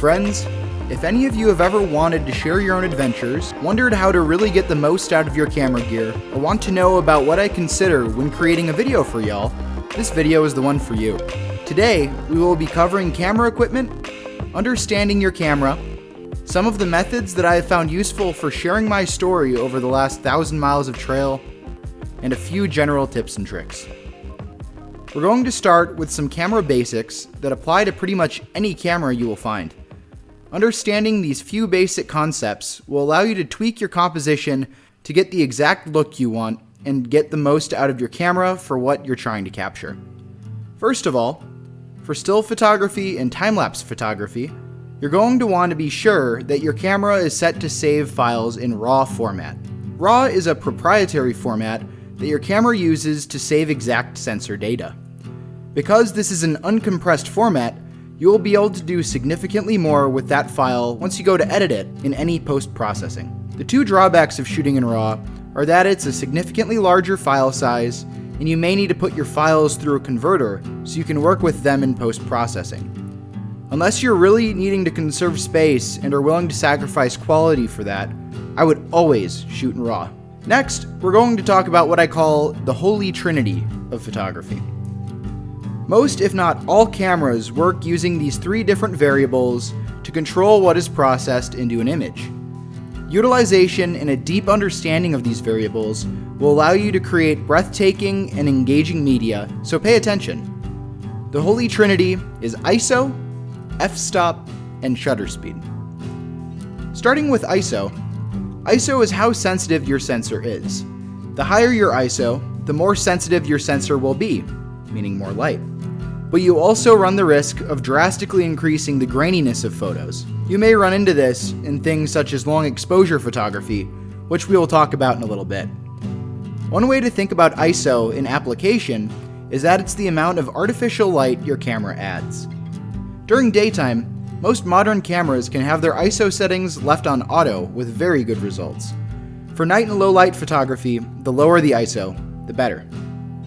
Friends, if any of you have ever wanted to share your own adventures, wondered how to really get the most out of your camera gear, or want to know about what I consider when creating a video for y'all, this video is the one for you. Today, we will be covering camera equipment, understanding your camera, some of the methods that I have found useful for sharing my story over the last 1,000 miles of trail, and a few general tips and tricks. We're going to start with some camera basics that apply to pretty much any camera you will find. Understanding these few basic concepts will allow you to tweak your composition to get the exact look you want and get the most out of your camera for what you're trying to capture. First of all, for still photography and time-lapse photography, you're going to want to be sure that your camera is set to save files in RAW format. RAW is a proprietary format that your camera uses to save exact sensor data. Because this is an uncompressed format, you will be able to do significantly more with that file once you go to edit it in any post-processing. The two drawbacks of shooting in RAW are that it's a significantly larger file size, and you may need to put your files through a converter so you can work with them in post-processing. Unless you're really needing to conserve space and are willing to sacrifice quality for that, I would always shoot in RAW. Next, we're going to talk about what I call the holy trinity of photography. Most, if not all, cameras work using these three different variables to control what is processed into an image. Utilization and a deep understanding of these variables will allow you to create breathtaking and engaging media, so pay attention. The holy trinity is ISO, f-stop, and shutter speed. Starting with ISO. ISO is how sensitive your sensor is. The higher your ISO, the more sensitive your sensor will be, meaning more light. But you also run the risk of drastically increasing the graininess of photos. You may run into this in things such as long exposure photography, which we will talk about in a little bit. One way to think about ISO in application is that it's the amount of artificial light your camera adds. During daytime, most modern cameras can have their ISO settings left on auto with very good results. For night and low light photography, the lower the ISO, the better.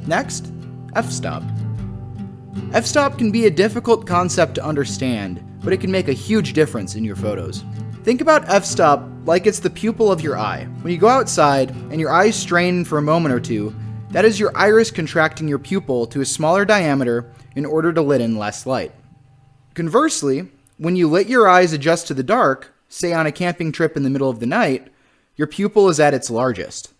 Next, f-stop. F-stop can be a difficult concept to understand, but it can make a huge difference in your photos. Think about f-stop like it's the pupil of your eye. When you go outside and your eyes strain for a moment or two, that is your iris contracting your pupil to a smaller diameter in order to let in less light. Conversely, when you let your eyes adjust to the dark, say on a camping trip in the middle of the night, your pupil is at its largest.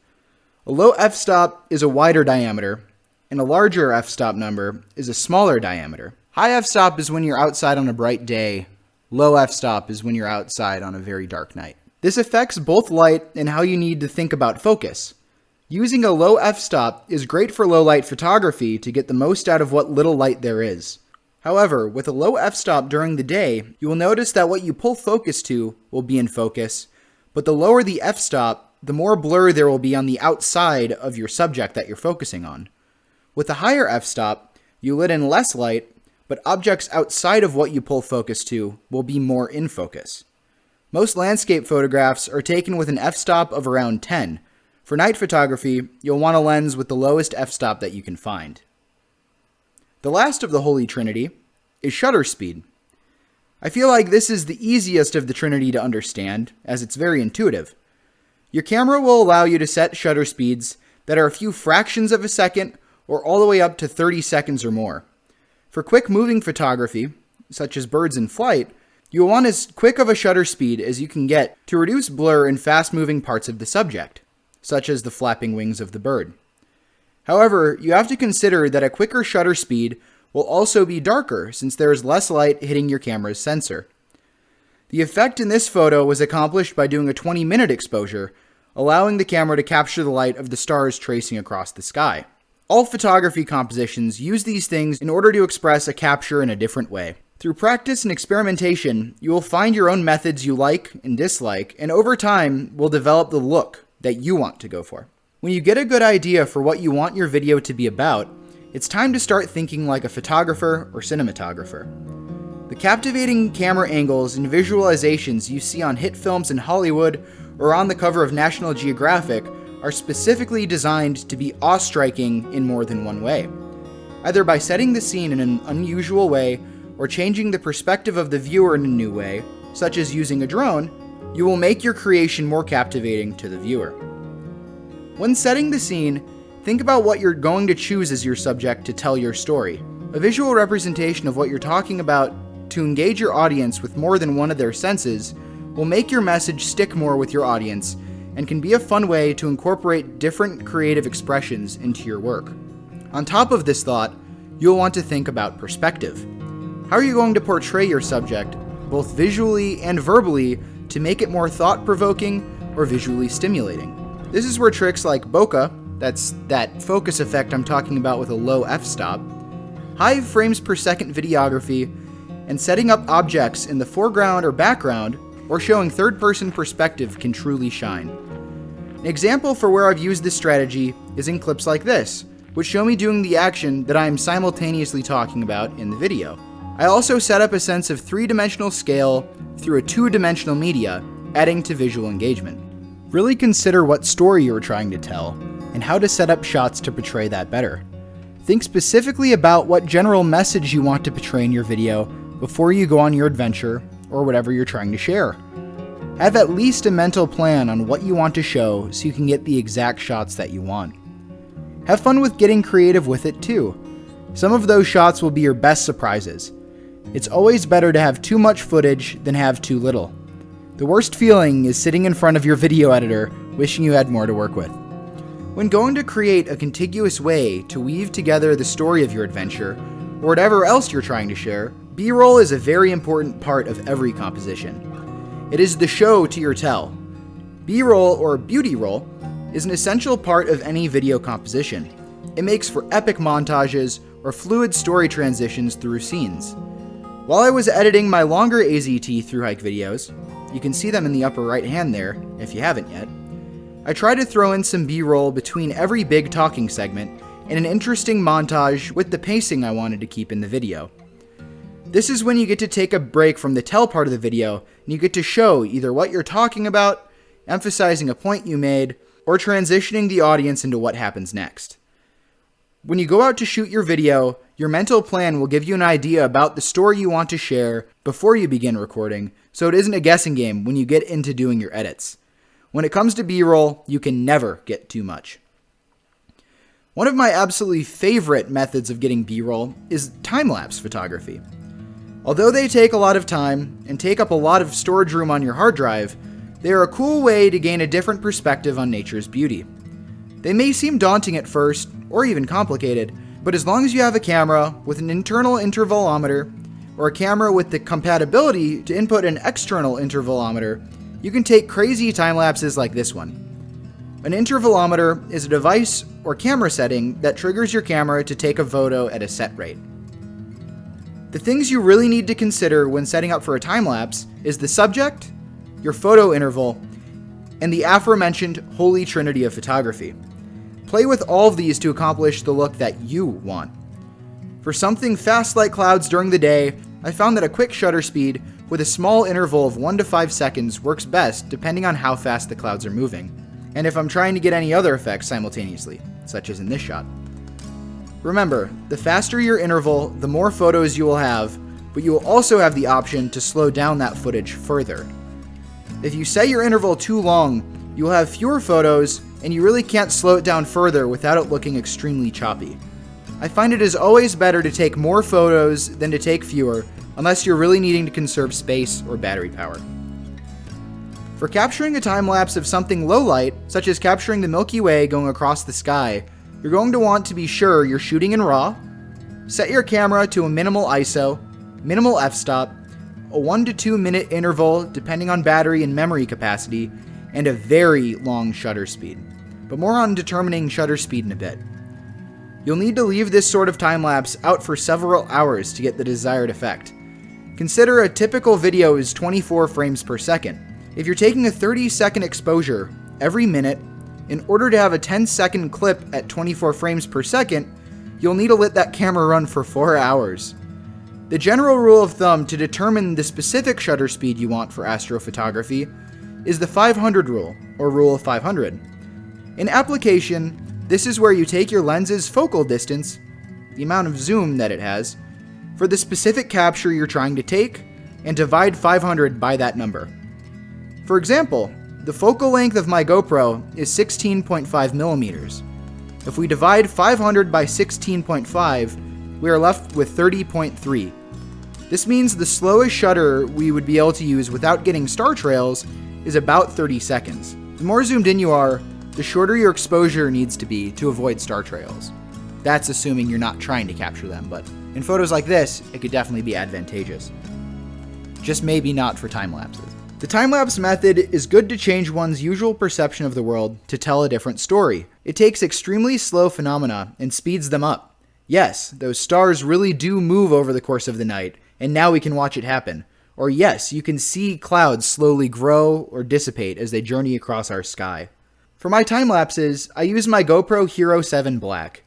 A low f-stop is a wider diameter, and a larger f-stop number is a smaller diameter. High f-stop is when you're outside on a bright day. Low f-stop is when you're outside on a very dark night. This affects both light and how you need to think about focus. Using a low f-stop is great for low light photography to get the most out of what little light there is. However, with a low f-stop during the day, you will notice that what you pull focus to will be in focus, but the lower the f-stop, the more blur there will be on the outside of your subject that you're focusing on. With a higher f-stop, you let in less light, but objects outside of what you pull focus to will be more in focus. Most landscape photographs are taken with an f-stop of around 10. For night photography, you'll want a lens with the lowest f-stop that you can find. The last of the holy trinity is shutter speed. I feel like this is the easiest of the trinity to understand, as it's very intuitive. Your camera will allow you to set shutter speeds that are a few fractions of a second or all the way up to 30 seconds or more. For quick moving photography, such as birds in flight, you will want as quick of a shutter speed as you can get to reduce blur in fast moving parts of the subject, such as the flapping wings of the bird. However, you have to consider that a quicker shutter speed will also be darker since there is less light hitting your camera's sensor. The effect in this photo was accomplished by doing a 20-minute exposure, allowing the camera to capture the light of the stars tracing across the sky. All photography compositions use these things in order to express a capture in a different way. Through practice and experimentation, you will find your own methods you like and dislike, and over time will develop the look that you want to go for. When you get a good idea for what you want your video to be about, it's time to start thinking like a photographer or cinematographer. The captivating camera angles and visualizations you see on hit films in Hollywood or on the cover of National Geographic are specifically designed to be awe-striking in more than one way, either by setting the scene in an unusual way or changing the perspective of the viewer in a new way, such as using a drone, you will make your creation more captivating to the viewer. When setting the scene, think about what you're going to choose as your subject to tell your story. A visual representation of what you're talking about to engage your audience with more than one of their senses will make your message stick more with your audience and can be a fun way to incorporate different creative expressions into your work. On top of this thought, you'll want to think about perspective. How are you going to portray your subject, both visually and verbally, to make it more thought-provoking or visually stimulating? This is where tricks like bokeh, that's that focus effect I'm talking about with a low f-stop, high frames per second videography, and setting up objects in the foreground or background, or showing third-person perspective can truly shine. An example for where I've used this strategy is in clips like this, which show me doing the action that I am simultaneously talking about in the video. I also set up a sense of three-dimensional scale through a two-dimensional media, adding to visual engagement. Really consider what story you are trying to tell, and how to set up shots to portray that better. Think specifically about what general message you want to portray in your video before you go on your adventure or whatever you're trying to share. Have at least a mental plan on what you want to show so you can get the exact shots that you want. Have fun with getting creative with it too. Some of those shots will be your best surprises. It's always better to have too much footage than have too little. The worst feeling is sitting in front of your video editor wishing you had more to work with. When going to create a contiguous way to weave together the story of your adventure, or whatever else you're trying to share, B-roll is a very important part of every composition. It is the show to your tell. B-roll, or beauty roll, is an essential part of any video composition. It makes for epic montages or fluid story transitions through scenes. While I was editing my longer AZT thru-hike videos, you can see them in the upper right hand there, if you haven't yet, I tried to throw in some B-roll between every big talking segment and an interesting montage with the pacing I wanted to keep in the video. This is when you get to take a break from the tell part of the video and you get to show either what you're talking about, emphasizing a point you made, or transitioning the audience into what happens next. When you go out to shoot your video, your mental plan will give you an idea about the story you want to share before you begin recording, so it isn't a guessing game when you get into doing your edits. When it comes to B-roll, you can never get too much. One of my absolutely favorite methods of getting B-roll is time-lapse photography. Although they take a lot of time and take up a lot of storage room on your hard drive, they are a cool way to gain a different perspective on nature's beauty. They may seem daunting at first, or even complicated, but as long as you have a camera with an internal intervalometer, or a camera with the compatibility to input an external intervalometer, you can take crazy time lapses like this one. An intervalometer is a device or camera setting that triggers your camera to take a photo at a set rate. The things you really need to consider when setting up for a time lapse is the subject, your photo interval, and the aforementioned holy trinity of photography. Play with all of these to accomplish the look that you want. For something fast like clouds during the day, I found that a quick shutter speed with a small interval of 1 to 5 seconds works best depending on how fast the clouds are moving, and if I'm trying to get any other effects simultaneously, such as in this shot. Remember, the faster your interval, the more photos you will have, but you will also have the option to slow down that footage further. If you set your interval too long, you will have fewer photos, and you really can't slow it down further without it looking extremely choppy. I find it is always better to take more photos than to take fewer, unless you're really needing to conserve space or battery power. For capturing a time lapse of something low light, such as capturing the Milky Way going across the sky, you're going to want to be sure you're shooting in RAW, set your camera to a minimal ISO, minimal f-stop, a 1 to 2 minute interval depending on battery and memory capacity, and a very long shutter speed. But more on determining shutter speed in a bit. You'll need to leave this sort of time lapse out for several hours to get the desired effect. Consider a typical video is 24 frames per second. If you're taking a 30-second exposure every minute, in order to have a 10-second clip at 24 frames per second, you'll need to let that camera run for 4 hours. The general rule of thumb to determine the specific shutter speed you want for astrophotography is the 500 rule, or rule of 500. In application, this is where you take your lens's focal distance, the amount of zoom that it has, for the specific capture you're trying to take and divide 500 by that number. For example, the focal length of my GoPro is 16.5 millimeters. If we divide 500 by 16.5, we are left with 30.3. This means the slowest shutter we would be able to use without getting star trails is about 30 seconds. The more zoomed in you are, the shorter your exposure needs to be to avoid star trails. That's assuming you're not trying to capture them, but in photos like this, it could definitely be advantageous. Just maybe not for time lapses. The time-lapse method is good to change one's usual perception of the world to tell a different story. It takes extremely slow phenomena and speeds them up. Yes, those stars really do move over the course of the night, and now we can watch it happen. Or yes, you can see clouds slowly grow or dissipate as they journey across our sky. For my time-lapses, I use my GoPro Hero 7 Black.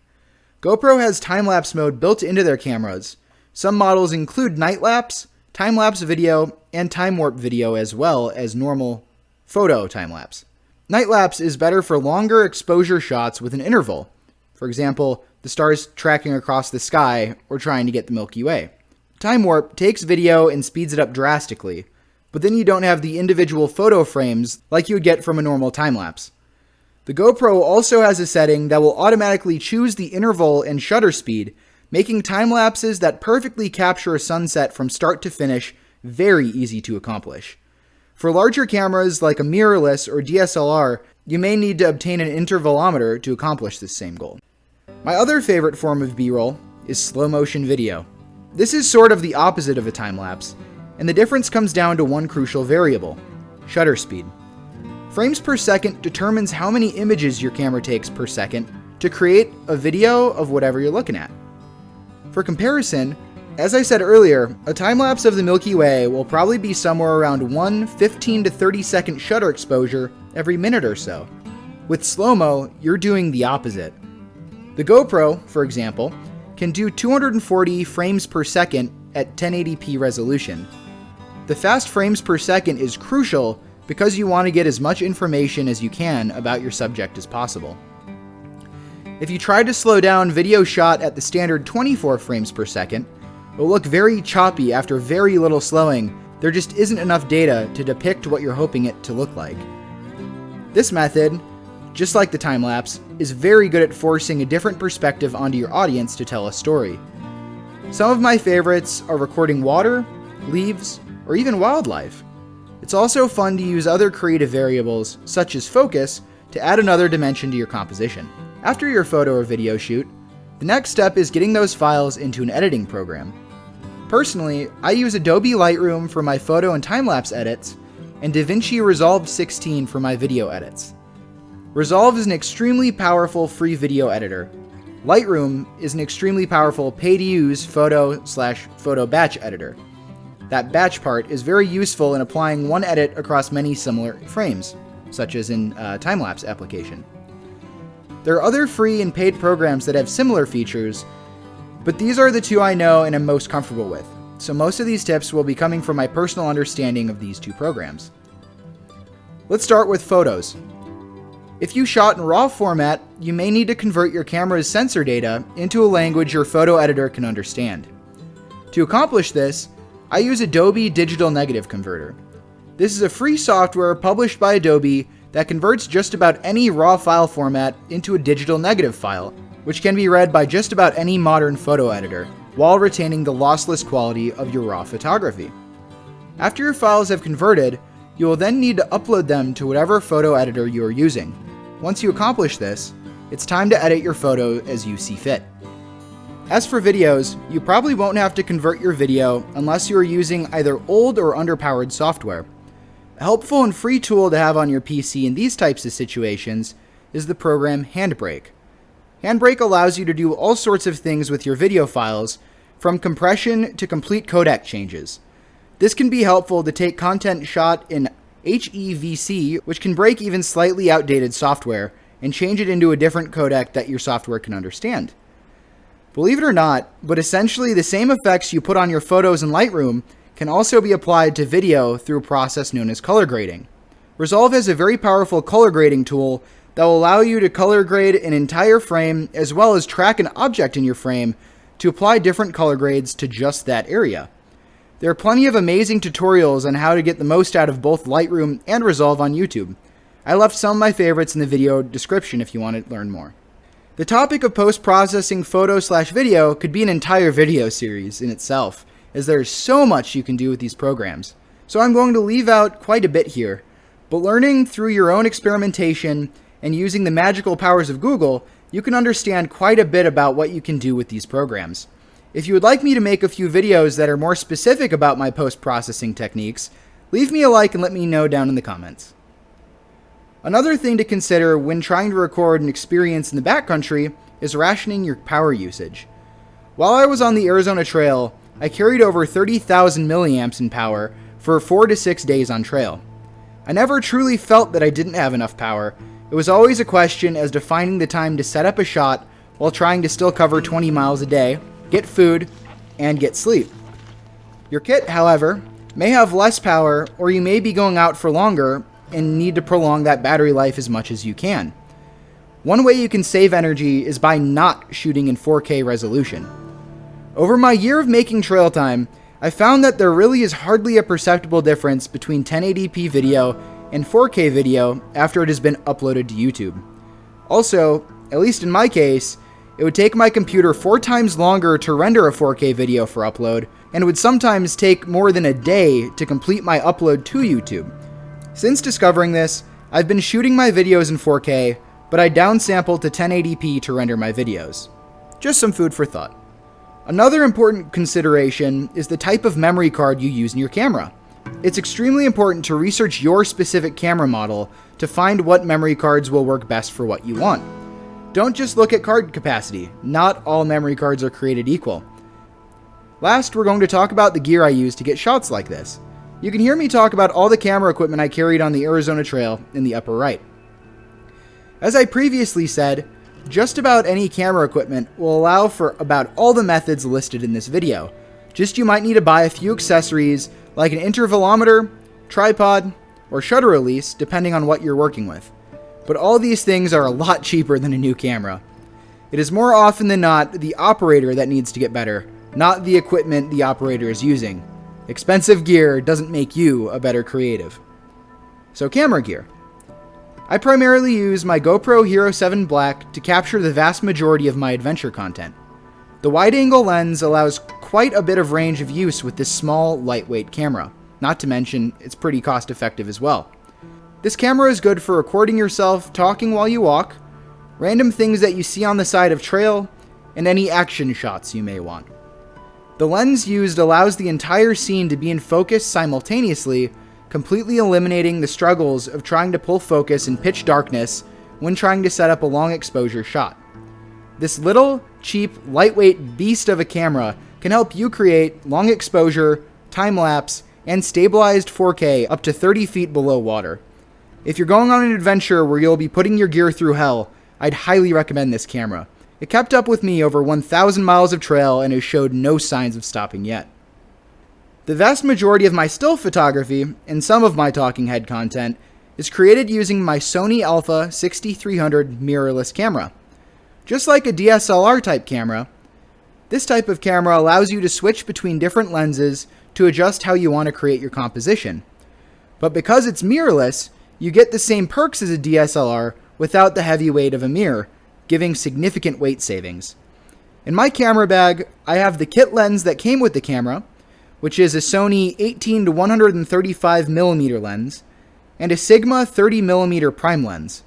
GoPro has time-lapse mode built into their cameras. Some models include night-lapse, time-lapse video, and time-warp video as well as normal photo time-lapse. Night-lapse is better for longer exposure shots with an interval. For example, the stars tracking across the sky or trying to get the Milky Way. Time-warp takes video and speeds it up drastically, but then you don't have the individual photo frames like you would get from a normal time-lapse. The GoPro also has a setting that will automatically choose the interval and shutter speed, making time-lapses that perfectly capture a sunset from start to finish very easy to accomplish. For larger cameras like a mirrorless or DSLR, you may need to obtain an intervalometer to accomplish this same goal. My other favorite form of B-roll is slow-motion video. This is sort of the opposite of a time-lapse, and the difference comes down to one crucial variable: shutter speed. Frames per second determines how many images your camera takes per second to create a video of whatever you're looking at. For comparison, as I said earlier, a time-lapse of the Milky Way will probably be somewhere around one 15 to 30 second shutter exposure every minute or so. With slow-mo, you're doing the opposite. The GoPro, for example, can do 240 frames per second at 1080p resolution. The fast frames per second is crucial because you want to get as much information as you can about your subject as possible. If you try to slow down video shot at the standard 24 frames per second, it will look very choppy after very little slowing. There just isn't enough data to depict what you're hoping it to look like. This method, just like the time-lapse, is very good at forcing a different perspective onto your audience to tell a story. Some of my favorites are recording water, leaves, or even wildlife. It's also fun to use other creative variables, such as focus, to add another dimension to your composition. After your photo or video shoot, the next step is getting those files into an editing program. Personally, I use Adobe Lightroom for my photo and time-lapse edits, and DaVinci Resolve 16 for my video edits. Resolve is an extremely powerful free video editor. Lightroom is an extremely powerful pay-to-use photo/photo batch editor. That batch part is very useful in applying one edit across many similar frames, such as in a time-lapse application. There are other free and paid programs that have similar features, but these are the two I know and am most comfortable with, so most of these tips will be coming from my personal understanding of these two programs. Let's start with photos. If you shot in RAW format, you may need to convert your camera's sensor data into a language your photo editor can understand. To accomplish this, I use Adobe Digital Negative Converter. This is a free software published by Adobe that converts just about any RAW file format into a digital negative file, which can be read by just about any modern photo editor, while retaining the lossless quality of your RAW photography. After your files have converted, you will then need to upload them to whatever photo editor you are using. Once you accomplish this, it's time to edit your photo as you see fit. As for videos, you probably won't have to convert your video unless you are using either old or underpowered software. A helpful and free tool to have on your PC in these types of situations is the program Handbrake. Handbrake allows you to do all sorts of things with your video files, from compression to complete codec changes. This can be helpful to take content shot in HEVC, which can break even slightly outdated software, and change it into a different codec that your software can understand. Believe it or not, but essentially the same effects you put on your photos in Lightroom can also be applied to video through a process known as color grading. Resolve has a very powerful color grading tool that will allow you to color grade an entire frame as well as track an object in your frame to apply different color grades to just that area. There are plenty of amazing tutorials on how to get the most out of both Lightroom and Resolve on YouTube. I left some of my favorites in the video description if you want to learn more. The topic of post-processing photo/video could be an entire video series in itself, as there is so much you can do with these programs. So I'm going to leave out quite a bit here, but learning through your own experimentation and using the magical powers of Google, you can understand quite a bit about what you can do with these programs. If you would like me to make a few videos that are more specific about my post-processing techniques, leave me a like and let me know down in the comments. Another thing to consider when trying to record an experience in the backcountry is rationing your power usage. While I was on the Arizona Trail, I carried over 30,000 milliamps in power for 4 to 6 days on trail. I never truly felt that I didn't have enough power. It was always a question as to finding the time to set up a shot while trying to still cover 20 miles a day, get food, and get sleep. Your kit, however, may have less power, or you may be going out for longer and need to prolong that battery life as much as you can. One way you can save energy is by not shooting in 4K resolution. Over my year of making trail time, I found that there really is hardly a perceptible difference between 1080p video and 4K video after it has been uploaded to YouTube. Also, at least in my case, it would take my computer 4 times longer to render a 4K video for upload, and would sometimes take more than a day to complete my upload to YouTube. Since discovering this, I've been shooting my videos in 4K, but I downsampled to 1080p to render my videos. Just some food for thought. Another important consideration is the type of memory card you use in your camera. It's extremely important to research your specific camera model to find what memory cards will work best for what you want. Don't just look at card capacity. Not all memory cards are created equal. Last, we're going to talk about the gear I use to get shots like this. You can hear me talk about all the camera equipment I carried on the Arizona Trail in the upper right. As I previously said, just about any camera equipment will allow for about all the methods listed in this video. Just you might need to buy a few accessories like an intervalometer, tripod, or shutter release depending on what you're working with. But all these things are a lot cheaper than a new camera. It is more often than not the operator that needs to get better, not the equipment the operator is using. Expensive gear doesn't make you a better creative. So camera gear. I primarily use my GoPro Hero 7 Black to capture the vast majority of my adventure content. The wide-angle lens allows quite a bit of range of use with this small, lightweight camera. Not to mention, it's pretty cost-effective as well. This camera is good for recording yourself talking while you walk, random things that you see on the side of trail, and any action shots you may want. The lens used allows the entire scene to be in focus simultaneously, completely eliminating the struggles of trying to pull focus in pitch darkness when trying to set up a long exposure shot. This little, cheap, lightweight beast of a camera can help you create long exposure, time-lapse, and stabilized 4K up to 30 feet below water. If you're going on an adventure where you'll be putting your gear through hell, I'd highly recommend this camera. It kept up with me over 1,000 miles of trail and has showed no signs of stopping yet. The vast majority of my still photography, and some of my talking head content, is created using my Sony Alpha 6300 mirrorless camera. Just like a DSLR type camera, this type of camera allows you to switch between different lenses to adjust how you want to create your composition. But because it's mirrorless, you get the same perks as a DSLR without the heavy weight of a mirror, giving significant weight savings. In my camera bag, I have the kit lens that came with the camera, which is a Sony 18 to 135mm lens, and a Sigma 30mm prime lens.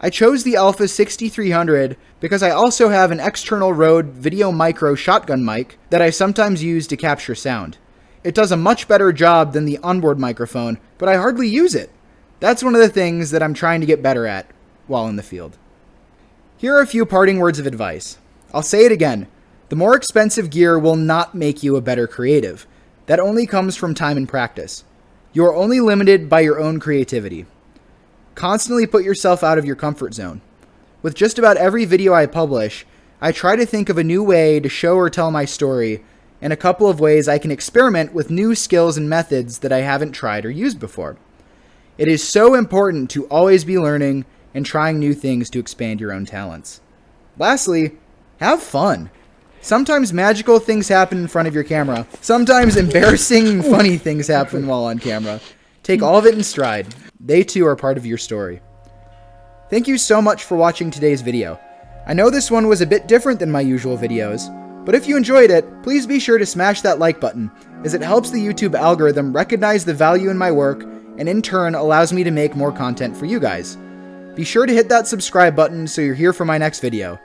I chose the Alpha 6300 because I also have an external Rode Video Micro shotgun mic that I sometimes use to capture sound. It does a much better job than the onboard microphone, but I hardly use it. That's one of the things that I'm trying to get better at while in the field. Here are a few parting words of advice. I'll say it again. The more expensive gear will not make you a better creative. That only comes from time and practice. You are only limited by your own creativity. Constantly put yourself out of your comfort zone. With just about every video I publish, I try to think of a new way to show or tell my story, and a couple of ways I can experiment with new skills and methods that I haven't tried or used before. It is so important to always be learning and trying new things to expand your own talents. Lastly, have fun. Sometimes magical things happen in front of your camera. Sometimes embarrassing, funny things happen while on camera. Take all of it in stride. They too are part of your story. Thank you so much for watching today's video. I know this one was a bit different than my usual videos, but if you enjoyed it, please be sure to smash that like button, as it helps the YouTube algorithm recognize the value in my work, and in turn allows me to make more content for you guys. Be sure to hit that subscribe button so you're here for my next video.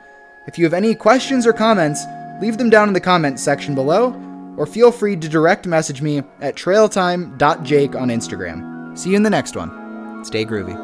If you have any questions or comments, leave them down in the comments section below, or feel free to direct message me at trailtime.jake on Instagram. See you in the next one. Stay groovy.